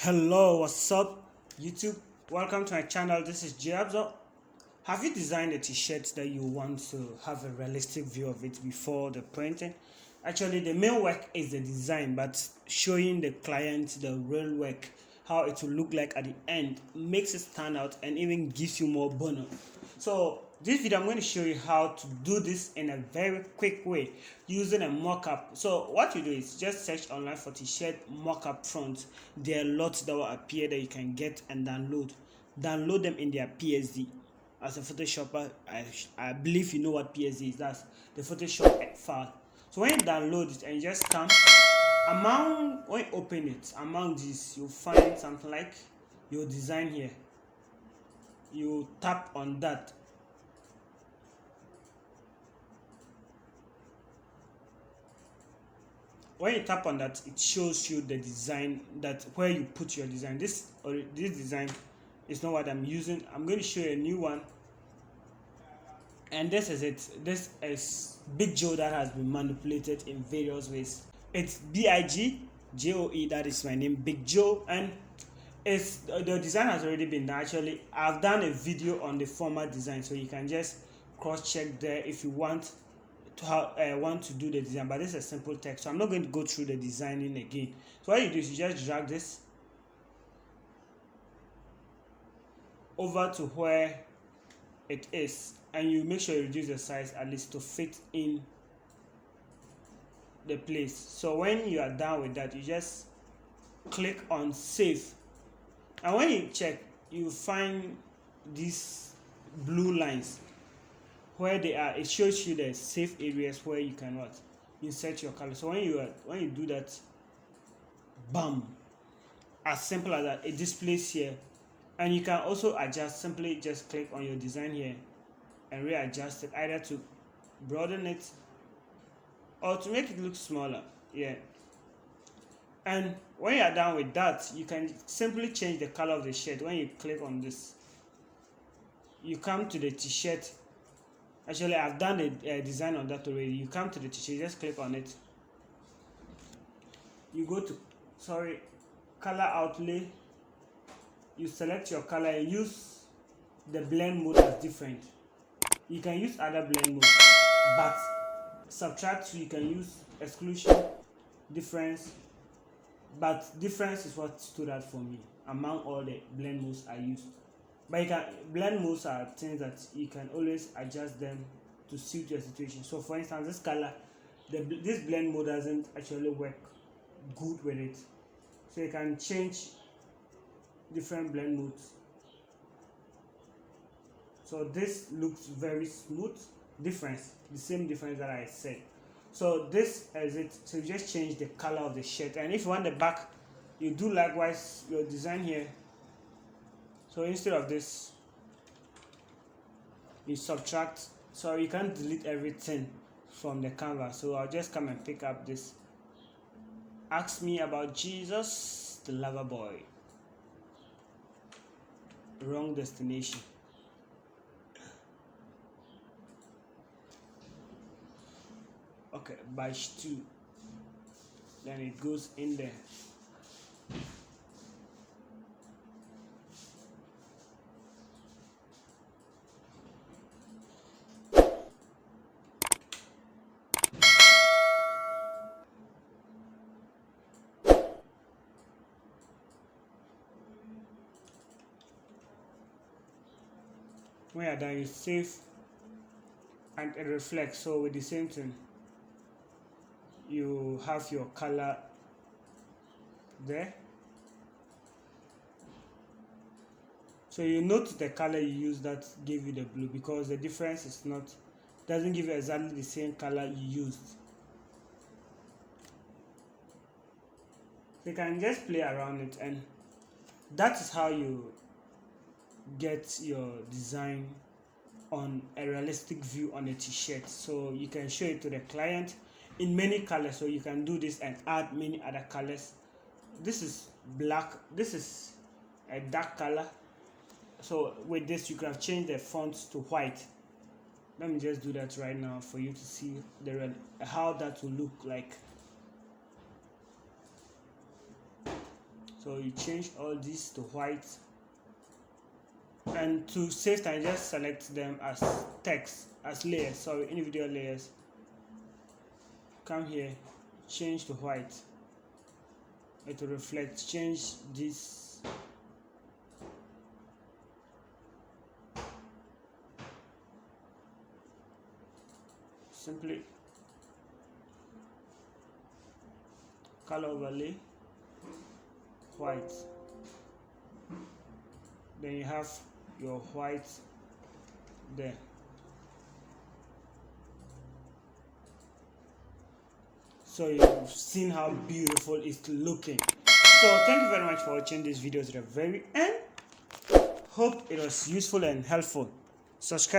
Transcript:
Hello, what's up YouTube? Welcome to my channel. This is Joe Yapzor. Have you designed a t-shirt that you want to have a realistic view of it before the printing? Actually, the main work is the design, but showing the client the real work, how it will look like at the end, makes it stand out and even gives you more bonus. So this video, I'm going to show you how to do this in a very quick way using a mockup. So what you do is just search online for t-shirt mockup fronts. There are lots that will appear that you can get and download them in their PSD. As a Photoshopper, I believe you know what PSD is. That's the Photoshop file. So when you download it and you just come when you open it, among these you'll find something like your design here. You tap on that. When you tap on that, it shows you the design, that where you put your design. This design is not what I'm using. I'm going to show you a new one, and this is it. This is Big Joe that has been manipulated in various ways. It's BIGJOE, that is my name, Big Joe, and it's the design has already been done. Actually, I've done a video on the former design, so you can just cross check there if you want to do the design. But this is a simple text, so I'm not going to go through the designing again. So what you do is you just drag this over to where it is, and you make sure you reduce the size at least to fit in the place. So when you are done with that, you just click on save, and when you check, you find these blue lines where they are. It shows you the safe areas where you can insert your color. So when you do that, bam, as simple as that, it displays here. And you can also adjust. Simply just click on your design here and readjust it, either to broaden it or to make it look smaller. And when you are done with that, you can simply change the color of the shirt. When you click on this, you come to the t-shirt. Actually, I've done a design on that already. You come to the t-shirt, just click on it. You go to color outlay. You select your color and use the blend mode as different. You can use other blend modes, but subtract, you can use exclusion, difference, but difference is what stood out for me among all the blend modes I use. But blend modes are things that you can always adjust them to suit your situation. So for instance, this color, this blend mode doesn't actually work good with it, so you can change different blend modes. So this looks very smooth. Difference, the same difference that I said. So this is it. So you just change the color of the shirt, and if you want the back, you do likewise your design here. So instead of this, you subtract. So you can't delete everything from the canvas. So I'll just come and pick up this. Ask me about Jesus, the lover boy. Wrong destination. Okay, batch 2. Then it goes in there. When you're done, you save and it reflects. So with the same thing, you have your color there. So you note the color you use that gave you the blue, because the difference doesn't give you exactly the same color you used. So you can just play around it, and that is how you get your design on a realistic view on a t-shirt. So you can show it to the client in many colors. So you can do this and add many other colors. This is black, this is a dark color. So with this, you can change the font to white. Let me just do that right now for you to see how that will look like. So you change all this to white, and to save time just select them as text, as layers, sorry, individual layers. Come here, change to white, it will reflect. Change this, simply color overlay, white. Then you have your white there. So you've seen how beautiful it's looking. So thank you very much for watching this video to the very end. Hope it was useful and helpful. Subscribe.